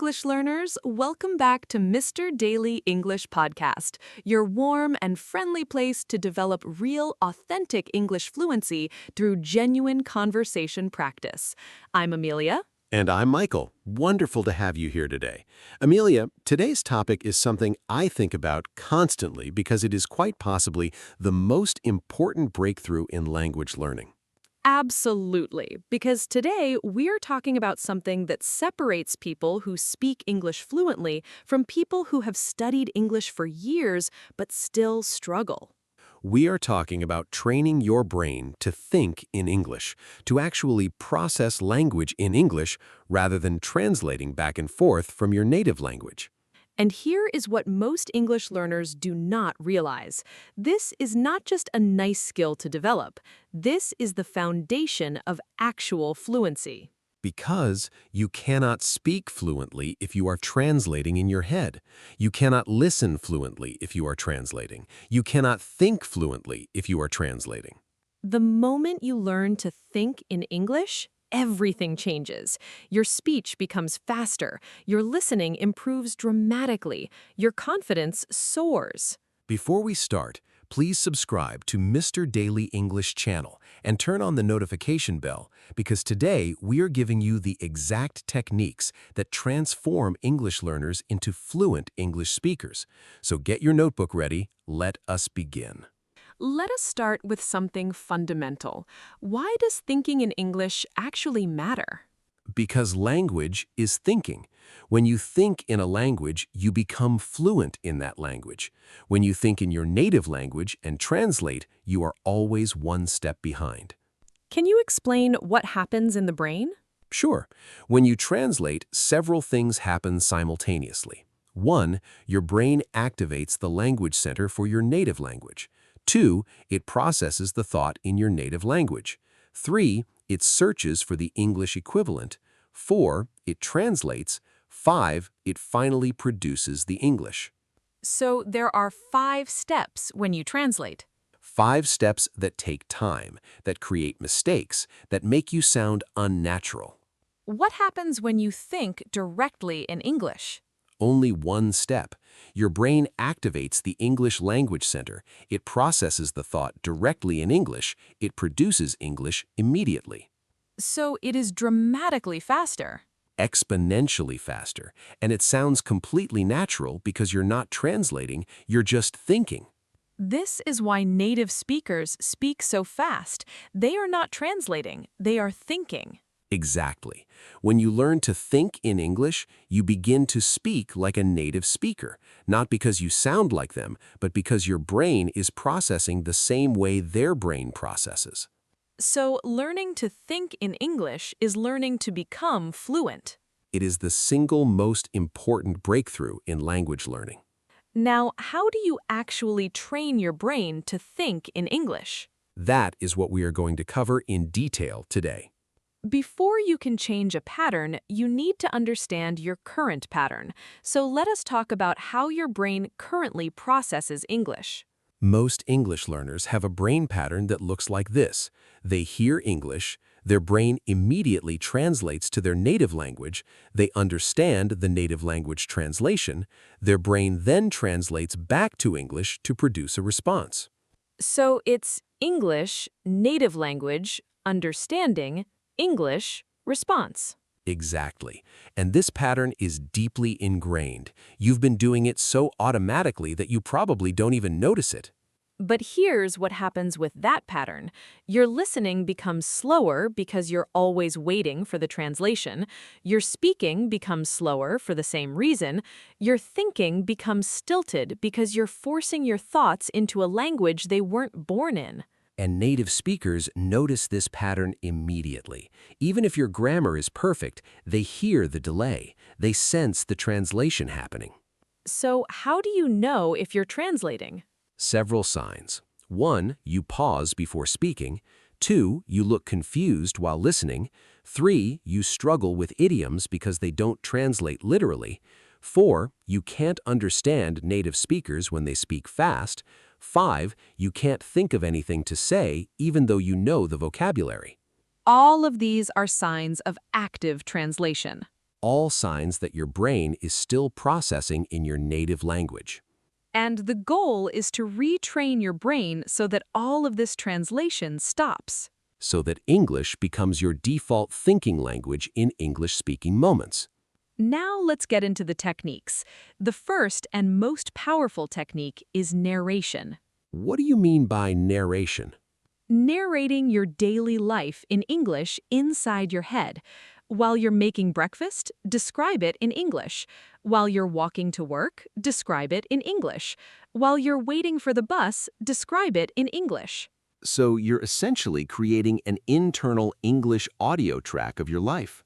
English learners, welcome back to Mr. Daily English Podcast, your warm and friendly place to develop real, authentic English fluency through genuine conversation practice. I'm Amelia. And I'm Michael. Wonderful to have you here today. Amelia, today's topic is something I think about constantly because it is quite possibly the most important breakthrough in language learning. Absolutely, because today we're talking about something that separates people who speak English fluently from people who have studied English for years but still struggle. We are talking about training your brain to think in English, to actually process language in English rather than translating back and forth from your native language. And here is what most English learners do not realize. This is not just a nice skill to develop. This is the foundation of actual fluency. Because you cannot speak fluently if you are translating in your head. You cannot listen fluently if you are translating. You cannot think fluently if you are translating. The moment you learn to think in English, everything changes. Your speech becomes faster. Your listening improves dramatically. Your confidence soars. Before we start, please subscribe to Mr. Daily English channel and turn on the notification bell because today we are giving you the exact techniques that transform English learners into fluent English speakers. So get your notebook ready. Let us begin. Let us start with something fundamental. Why does thinking in English actually matter? Because language is thinking. When you think in a language, you become fluent in that language. When you think in your native language and translate, you are always one step behind. Can you explain what happens in the brain? Sure. When you translate, several things happen simultaneously. 1, your brain activates the language center for your native language. 2, it processes the thought in your native language. 3, it searches for the English equivalent. 4, it translates. 5, it finally produces the English. So there are 5 steps when you translate. 5 steps that take time, that create mistakes, that make you sound unnatural. What happens when you think directly in English? Only 1 step. Your brain activates the English language center. It processes the thought directly in English. It produces English immediately. So it is dramatically faster. Exponentially faster. And it sounds completely natural because you're not translating, you're just thinking. This is why native speakers speak so fast. They are not translating, they are thinking. Exactly. When you learn to think in English, you begin to speak like a native speaker, not because you sound like them, but because your brain is processing the same way their brain processes. So learning to think in English is learning to become fluent. It is the single most important breakthrough in language learning. Now, how do you actually train your brain to think in English? That is what we are going to cover in detail today. Before you can change a pattern, you need to understand your current pattern. So let us talk about how your brain currently processes English. Most English learners have a brain pattern that looks like this. They hear English, their brain immediately translates to their native language, they understand the native language translation, their brain then translates back to English to produce a response. So it's English, native language, understanding, English, response. Exactly. And this pattern is deeply ingrained. You've been doing it so automatically that you probably don't even notice it. But here's what happens with that pattern. Your listening becomes slower because you're always waiting for the translation. Your speaking becomes slower for the same reason. Your thinking becomes stilted because you're forcing your thoughts into a language they weren't born in. And native speakers notice this pattern immediately. Even if your grammar is perfect, they hear the delay. They sense the translation happening. So how do you know if you're translating? Several signs. 1, you pause before speaking. 2, you look confused while listening. 3, you struggle with idioms because they don't translate literally. 4, you can't understand native speakers when they speak fast. 5, you can't think of anything to say even though you know the vocabulary. All of these are signs of active translation. all signs that your brain is still processing in your native language. And the goal is to retrain your brain so that all of this translation stops. So that English becomes your default thinking language in English-speaking moments. Now let's get into the techniques. The first and most powerful technique is narration. What do you mean by narration? Narrating your daily life in English inside your head. While you're making breakfast, describe it in English. While you're walking to work, describe it in English. While you're waiting for the bus, describe it in English. So you're essentially creating an internal English audio track of your life.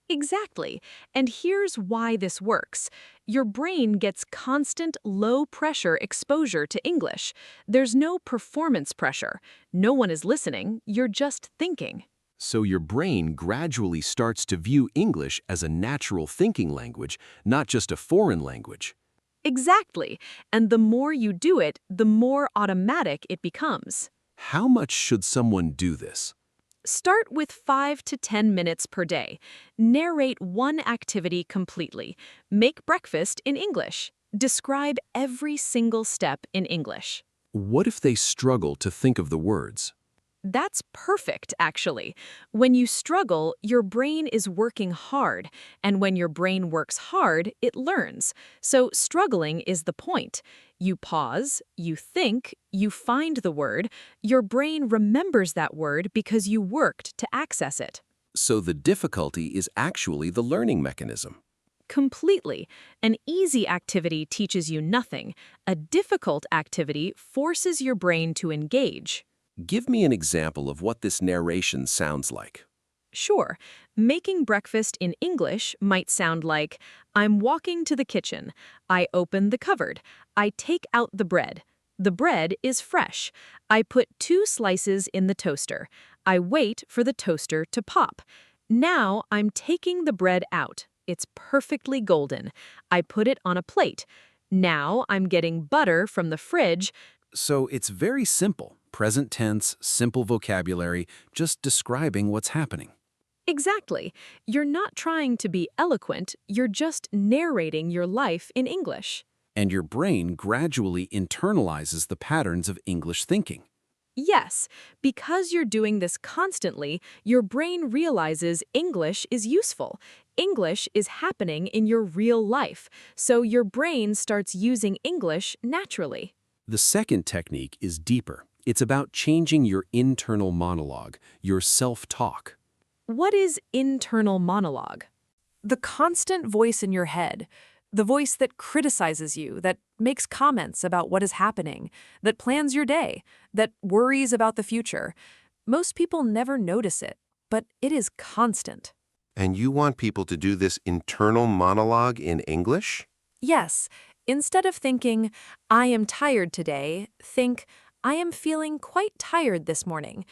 Exactly. And here's why this works. Your brain gets constant low-pressure exposure to English. There's no performance pressure. No one is listening, you're just thinking. So your brain gradually starts to view English as a natural thinking language, not just a foreign language. Exactly. And the more you do it, the more automatic it becomes. How much should someone do this? Start with 5 to 10 minutes per day. Narrate one activity completely. Make breakfast in English. Describe every single step in English. What if they struggle to think of the words? That's perfect, actually. When you struggle, your brain is working hard, and when your brain works hard, it learns. So struggling is the point. You pause, you think, you find the word, your brain remembers that word because you worked to access it. So the difficulty is actually the learning mechanism. Completely. An easy activity teaches you nothing. A difficult activity forces your brain to engage. Give me an example of what this narration sounds like. Sure, making breakfast in English might sound like, I'm walking to the kitchen. I open the cupboard. I take out the bread. The bread is fresh. I put 2 slices in the toaster. I wait for the toaster to pop. Now I'm taking the bread out. It's perfectly golden. I put it on a plate. Now I'm getting butter from the fridge. So it's very simple. Present tense, simple vocabulary, just describing what's happening. Exactly. You're not trying to be eloquent, you're just narrating your life in English. And your brain gradually internalizes the patterns of English thinking. Yes, because you're doing this constantly, your brain realizes English is useful. English is happening in your real life, so your brain starts using English naturally. The second technique is deeper. It's about changing your internal monologue, your self-talk. What is internal monologue? The constant voice in your head, the voice that criticizes you, that makes comments about what is happening, that plans your day, that worries about the future. Most people never notice it, but it is constant. And you want people to do this internal monologue in English? Yes, instead of thinking, I am tired today, think, I am feeling quite tired this morning.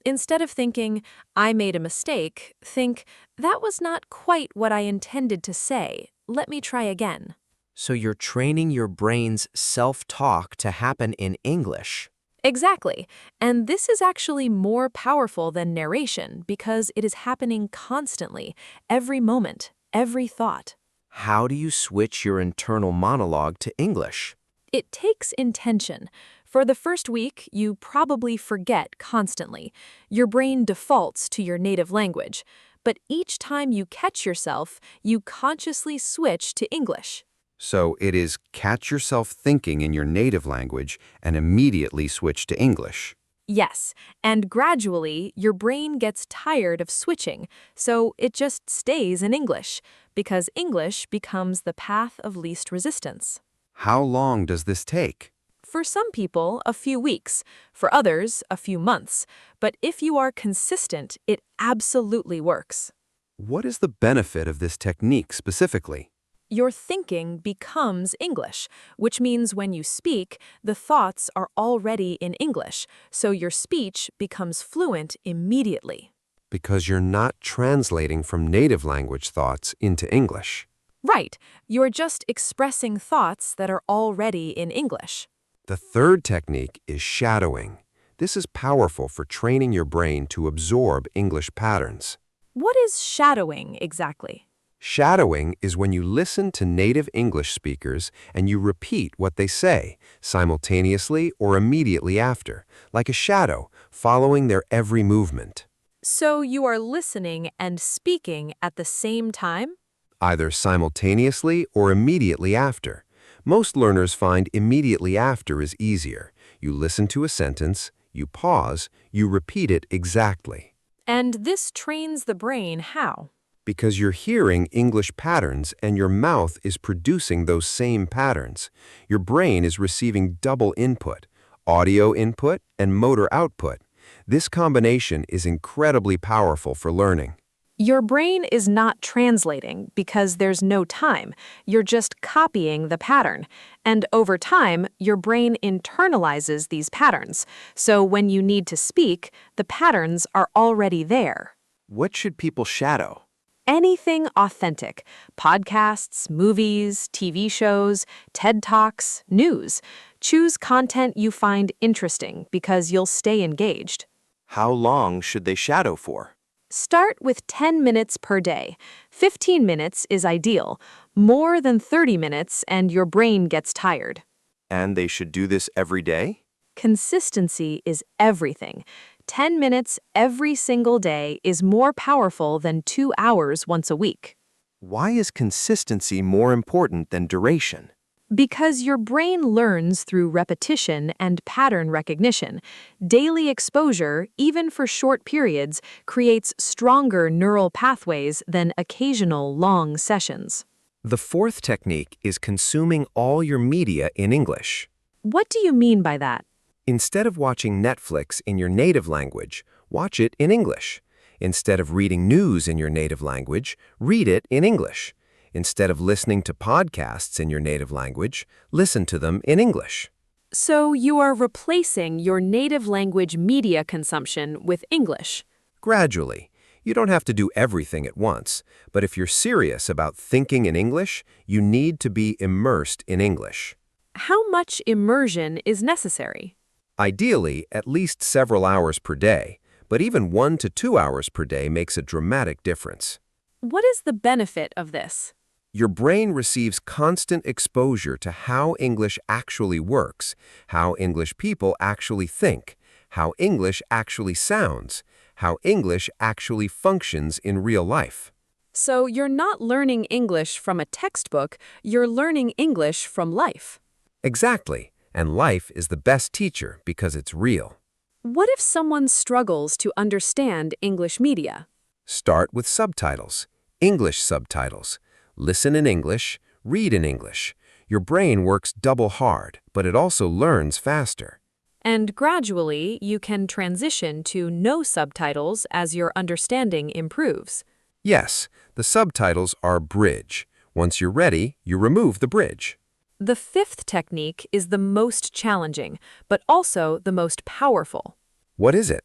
Instead of thinking, I made a mistake, think, that was not quite what I intended to say. Let me try again. So you're training your brain's self-talk to happen in English. Exactly. And this is actually more powerful than narration because it is happening constantly, every moment, every thought. How do you switch your internal monologue to English? It takes intention. For the first week, you probably forget constantly. Your brain defaults to your native language. But each time you catch yourself, you consciously switch to English. So it is catch yourself thinking in your native language and immediately switch to English. Yes, and gradually, your brain gets tired of switching, so it just stays in English, because English becomes the path of least resistance. How long does this take? For some people, a few weeks. For others, a few months. But if you are consistent, it absolutely works. What is the benefit of this technique specifically? Your thinking becomes English, which means when you speak, the thoughts are already in English, so your speech becomes fluent immediately. Because you're not translating from native language thoughts into English. Right, you're just expressing thoughts that are already in English. The third technique is shadowing. This is powerful for training your brain to absorb English patterns. What is shadowing exactly? Shadowing is when you listen to native English speakers and you repeat what they say, simultaneously or immediately after, like a shadow, following their every movement. So you are listening and speaking at the same time? Either simultaneously or immediately after. Most learners find immediately after is easier. You listen to a sentence, you pause, you repeat it exactly. And this trains the brain how? Because you're hearing English patterns and your mouth is producing those same patterns. Your brain is receiving double input, audio input and motor output. This combination is incredibly powerful for learning. Your brain is not translating because there's no time. You're just copying the pattern. And over time, your brain internalizes these patterns. So when you need to speak, the patterns are already there. What should people shadow? Anything authentic. Podcasts, movies, TV shows, TED Talks, news. Choose content you find interesting because you'll stay engaged. How long should they shadow for? Start with 10 minutes per day. 15 minutes is ideal. More than 30 minutes and your brain gets tired. And they should do this every day? Consistency is everything. 10 minutes every single day is more powerful than 2 hours once a week. Why is consistency more important than duration? Because your brain learns through repetition and pattern recognition. Daily exposure, even for short periods, creates stronger neural pathways than occasional long sessions. The fourth technique is consuming all your media in English. What do you mean by that? Instead of watching Netflix in your native language, watch it in English. Instead of reading news in your native language, read it in English. Instead of listening to podcasts in your native language, listen to them in English. So you are replacing your native language media consumption with English. Gradually. You don't have to do everything at once, but if you're serious about thinking in English, you need to be immersed in English. How much immersion is necessary? Ideally, at least several hours per day, but even 1 to 2 hours per day makes a dramatic difference. What is the benefit of this? Your brain receives constant exposure to how English actually works, how English people actually think, how English actually sounds, how English actually functions in real life. So you're not learning English from a textbook, you're learning English from life. Exactly, and life is the best teacher because it's real. What if someone struggles to understand English media? Start with subtitles, English subtitles. Listen in English, read in English. Your brain works double hard, but it also learns faster. And gradually, you can transition to no subtitles as your understanding improves. Yes, the subtitles are bridge. Once you're ready, you remove the bridge. The fifth technique is the most challenging, but also the most powerful. What is it?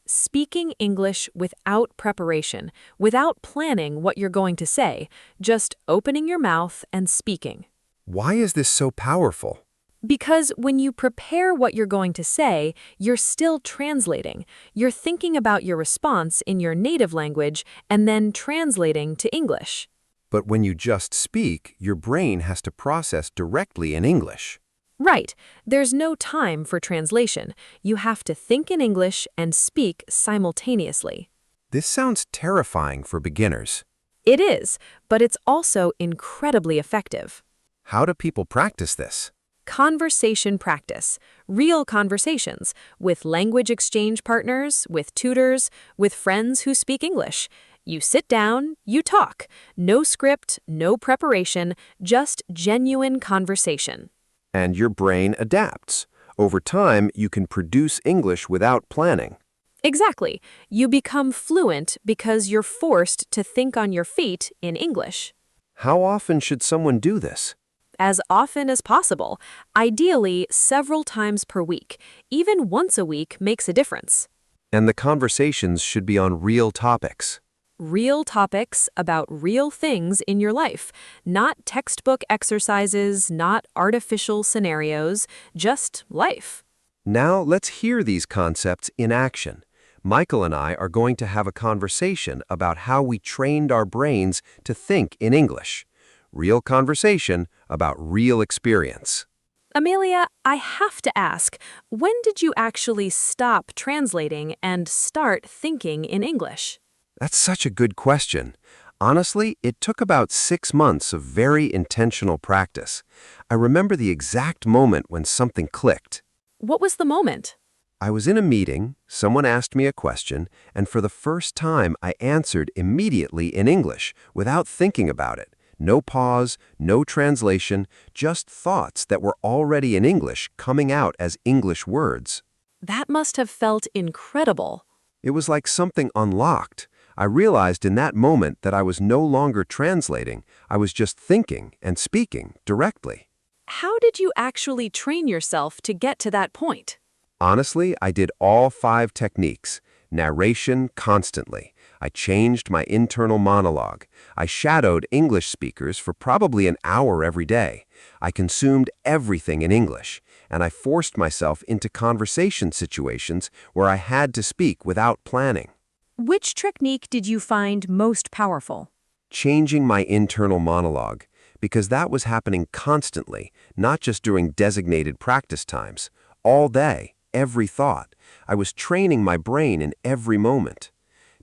Speaking English without preparation, without planning what you're going to say, just opening your mouth and speaking. Why is this so powerful? Because when you prepare what you're going to say, you're still translating. You're thinking about your response in your native language and then translating to English. But when you just speak, your brain has to process directly in English. Right. There's no time for translation. You have to think in English and speak simultaneously. This sounds terrifying for beginners. It is, but it's also incredibly effective. How do people practice this? Conversation practice, real conversations, with language exchange partners, with tutors, with friends who speak English. You sit down, you talk. No script, no preparation, just genuine conversation. And your brain adapts. Over time, you can produce English without planning. Exactly. You become fluent because you're forced to think on your feet in English. How often should someone do this? As often as possible, ideally several times per week. Even once a week makes a difference. And the conversations should be on real topics. Real topics about real things in your life, not textbook exercises, not artificial scenarios, just life. Now let's hear these concepts in action. Michael and I are going to have a conversation about how we trained our brains to think in English. Real conversation about real experience. Amelia, I have to ask, when did you actually stop translating and start thinking in English? That's such a good question. Honestly, it took about 6 months of very intentional practice. I remember the exact moment when something clicked. What was the moment? I was in a meeting, someone asked me a question, and for the first time I answered immediately in English without thinking about it. No pause, no translation, just thoughts that were already in English coming out as English words. That must have felt incredible. It was like something unlocked. I realized in that moment that I was no longer translating, I was just thinking and speaking directly. How did you actually train yourself to get to that point? Honestly, I did all 5 techniques. Narration constantly. I changed my internal monologue. I shadowed English speakers for probably an hour every day. I consumed everything in English, and I forced myself into conversation situations where I had to speak without planning. Which technique did you find most powerful? Changing my internal monologue, because that was happening constantly, not just during designated practice times. All day, every thought. I was training my brain in every moment.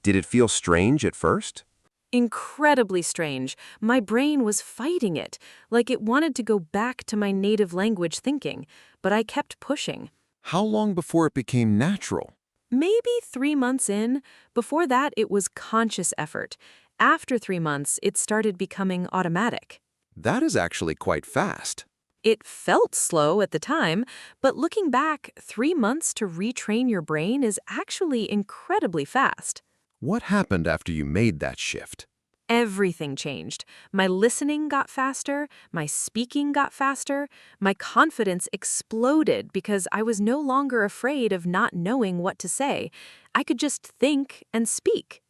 Did it feel strange at first? Incredibly strange. My brain was fighting it, like it wanted to go back to my native language thinking, but I kept pushing. How long before it became natural? Maybe 3 months in. Before that, it was conscious effort. After 3 months, it started becoming automatic. That is actually quite fast. It felt slow at the time, but looking back, 3 months to retrain your brain is actually incredibly fast. What happened after you made that shift? Everything changed. My listening got faster, my speaking got faster, my confidence exploded because I was no longer afraid of not knowing what to say. I could just think and speak.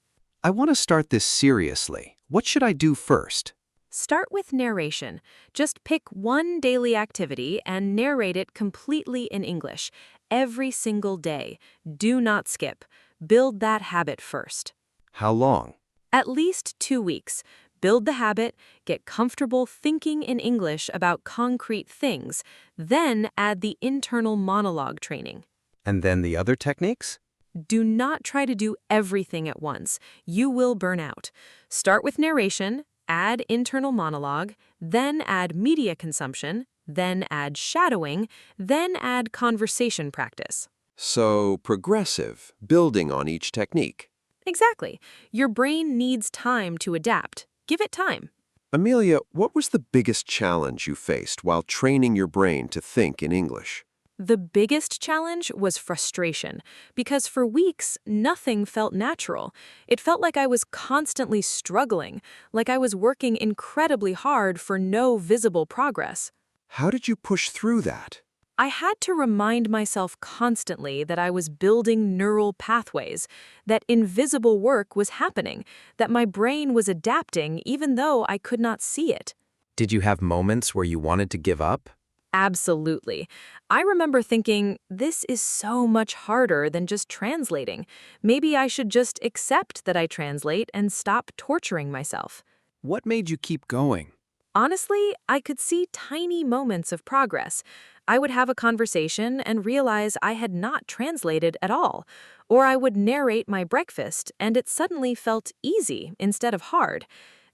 I want to start this seriously. What should I do first? Start with narration. Just pick one daily activity and narrate it completely in English, every single day. Do not skip. Build that habit first. How long? At least 2 weeks. Build the habit, get comfortable thinking in English about concrete things, then add the internal monologue training. And then the other techniques? Do not try to do everything at once. You will burn out. Start with narration, add internal monologue, then add media consumption, then add shadowing, then add conversation practice. So, progressive, building on each technique. Exactly. Your brain needs time to adapt. Give it time. Amelia, what was the biggest challenge you faced while training your brain to think in English? The biggest challenge was frustration, because for weeks, nothing felt natural. It felt like I was constantly struggling, like I was working incredibly hard for no visible progress. How did you push through that? I had to remind myself constantly that I was building neural pathways, that invisible work was happening, that my brain was adapting even though I could not see it. Did you have moments where you wanted to give up? Absolutely. I remember thinking, this is so much harder than just translating. Maybe I should just accept that I translate and stop torturing myself. What made you keep going? Honestly, I could see tiny moments of progress. I would have a conversation and realize I had not translated at all. Or I would narrate my breakfast and it suddenly felt easy instead of hard.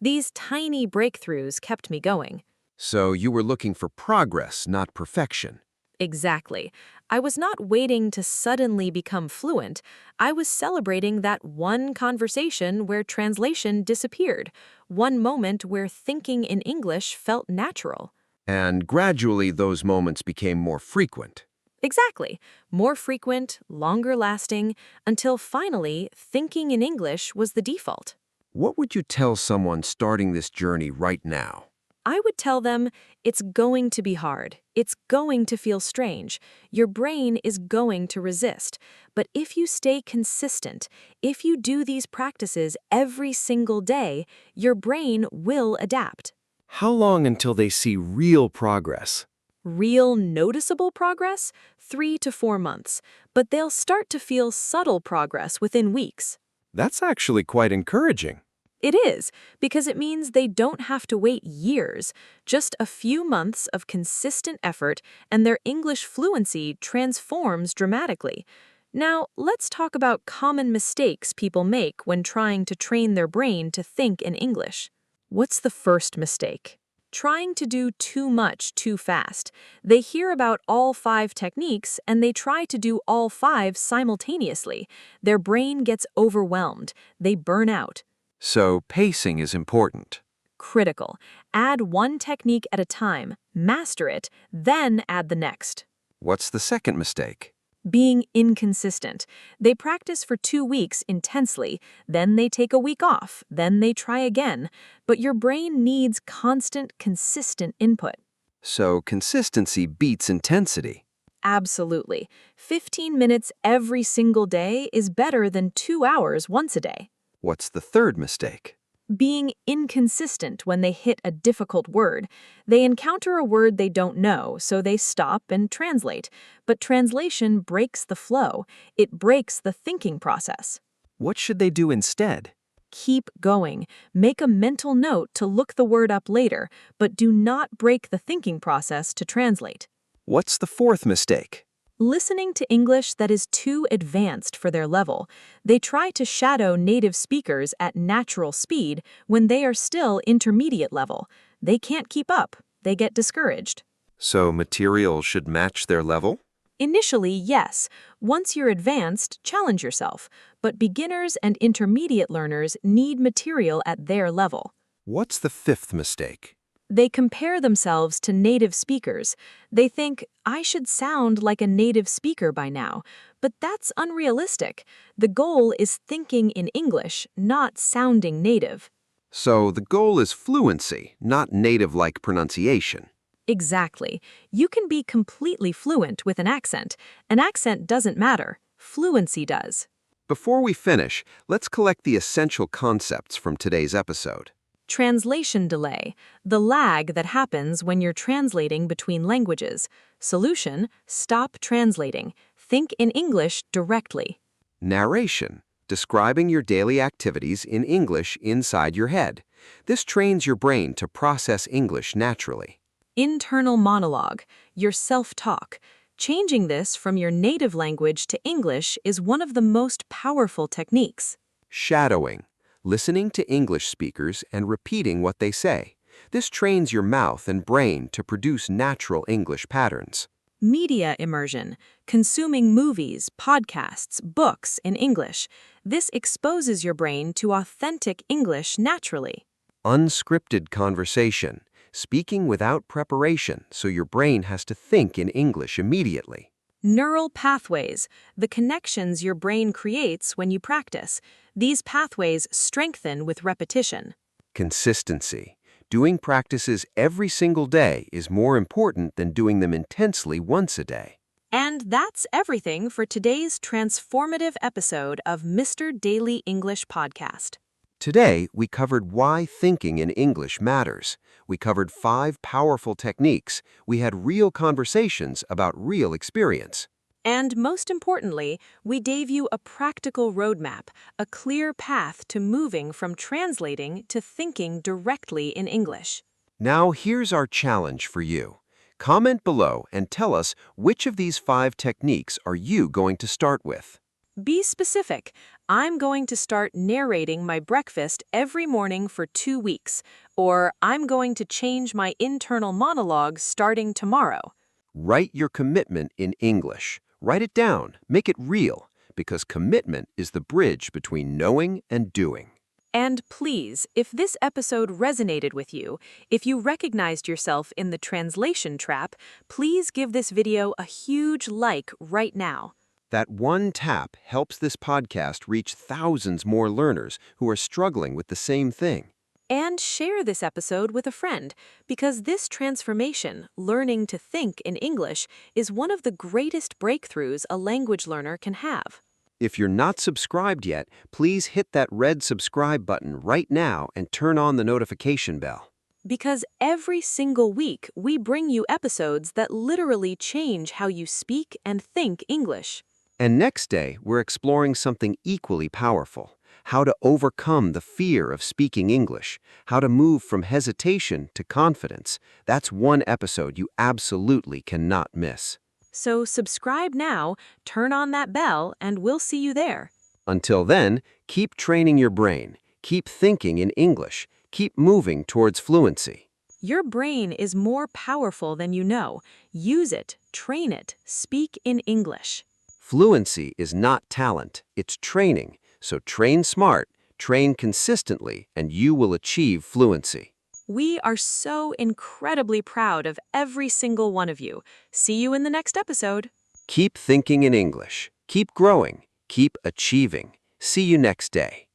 These tiny breakthroughs kept me going. So you were looking for progress, not perfection. Exactly. I was not waiting to suddenly become fluent. I was celebrating that one conversation where translation disappeared, one moment where thinking in English felt natural. And gradually those moments became more frequent. Exactly. More frequent, longer lasting, until finally, thinking in English was the default. What would you tell someone starting this journey right now? I would tell them, it's going to be hard. It's going to feel strange. Your brain is going to resist. But if you stay consistent, if you do these practices every single day, your brain will adapt. How long until they see real progress? Real noticeable progress? 3 to 4 months, but they'll start to feel subtle progress within weeks. That's actually quite encouraging. It is, because it means they don't have to wait years, just a few months of consistent effort, and their English fluency transforms dramatically. Now, let's talk about common mistakes people make when trying to train their brain to think in English. What's the first mistake? Trying to do too much too fast. They hear about all 5 techniques and they try to do all 5 simultaneously. Their brain gets overwhelmed. They burn out. So pacing is important. Critical. Add one technique at a time, master it, then add the next. What's the second mistake? Being inconsistent. They practice for 2 weeks intensely, then they take a week off, then they try again. But your brain needs constant, consistent input. So consistency beats intensity. Absolutely. 15 minutes every single day is better than 2 hours once a day. What's the third mistake? Being inconsistent when they hit a difficult word. They encounter a word they don't know, so they stop and translate. But translation breaks the flow. It breaks the thinking process. What should they do instead? Keep going. Make a mental note to look the word up later, but do not break the thinking process to translate. What's the fourth mistake? Listening to English that is too advanced for their level. They try to shadow native speakers at natural speed when they are still intermediate level. They can't keep up. They get discouraged. So material should match their level? Initially, yes. Once you're advanced, challenge yourself. But beginners and intermediate learners need material at their level. What's the fifth mistake? They compare themselves to native speakers. They think, I should sound like a native speaker by now. But that's unrealistic. The goal is thinking in English, not sounding native. So the goal is fluency, not native-like pronunciation. Exactly. You can be completely fluent with an accent. An accent doesn't matter. Fluency does. Before we finish, let's collect the essential concepts from today's episode. Translation delay, the lag that happens when you're translating between languages. Solution, stop translating. Think in English directly. Narration, describing your daily activities in English inside your head. This trains your brain to process English naturally. Internal monologue, your self-talk. Changing this from your native language to English is one of the most powerful techniques. Shadowing, listening to English speakers and repeating what they say. This trains your mouth and brain to produce natural English patterns. Media immersion, consuming movies, podcasts, books in English. This exposes your brain to authentic English naturally. Unscripted conversation, speaking without preparation so your brain has to think in English immediately. Neural pathways, the connections your brain creates when you practice. These pathways strengthen with repetition. Consistency. Doing practices every single day is more important than doing them intensely once a day. And that's everything for today's transformative episode of Mr. Daily English Podcast. Today, we covered why thinking in English matters. We covered 5 powerful techniques. We had real conversations about real experience. And most importantly, we gave you a practical roadmap, a clear path to moving from translating to thinking directly in English. Now here's our challenge for you. Comment below and tell us which of these 5 techniques are you going to start with. Be specific. I'm going to start narrating my breakfast every morning for 2 weeks. Or I'm going to change my internal monologue starting tomorrow. Write your commitment in English. Write it down. Make it real. Because commitment is the bridge between knowing and doing. And please, if this episode resonated with you, if you recognized yourself in the translation trap, please give this video a huge like right now. That one tap helps this podcast reach thousands more learners who are struggling with the same thing. And share this episode with a friend, because this transformation, learning to think in English, is one of the greatest breakthroughs a language learner can have. If you're not subscribed yet, please hit that red subscribe button right now and turn on the notification bell. Because every single week we bring you episodes that literally change how you speak and think English. And next day, we're exploring something equally powerful: how to overcome the fear of speaking English, how to move from hesitation to confidence. That's one episode you absolutely cannot miss. So subscribe now, turn on that bell, and we'll see you there. Until then, keep training your brain, keep thinking in English, keep moving towards fluency. Your brain is more powerful than you know. Use it, train it, speak in English. Fluency is not talent, it's training. So train smart, train consistently, and you will achieve fluency. We are so incredibly proud of every single one of you. See you in the next episode. Keep thinking in English, keep growing, keep achieving. See you next day.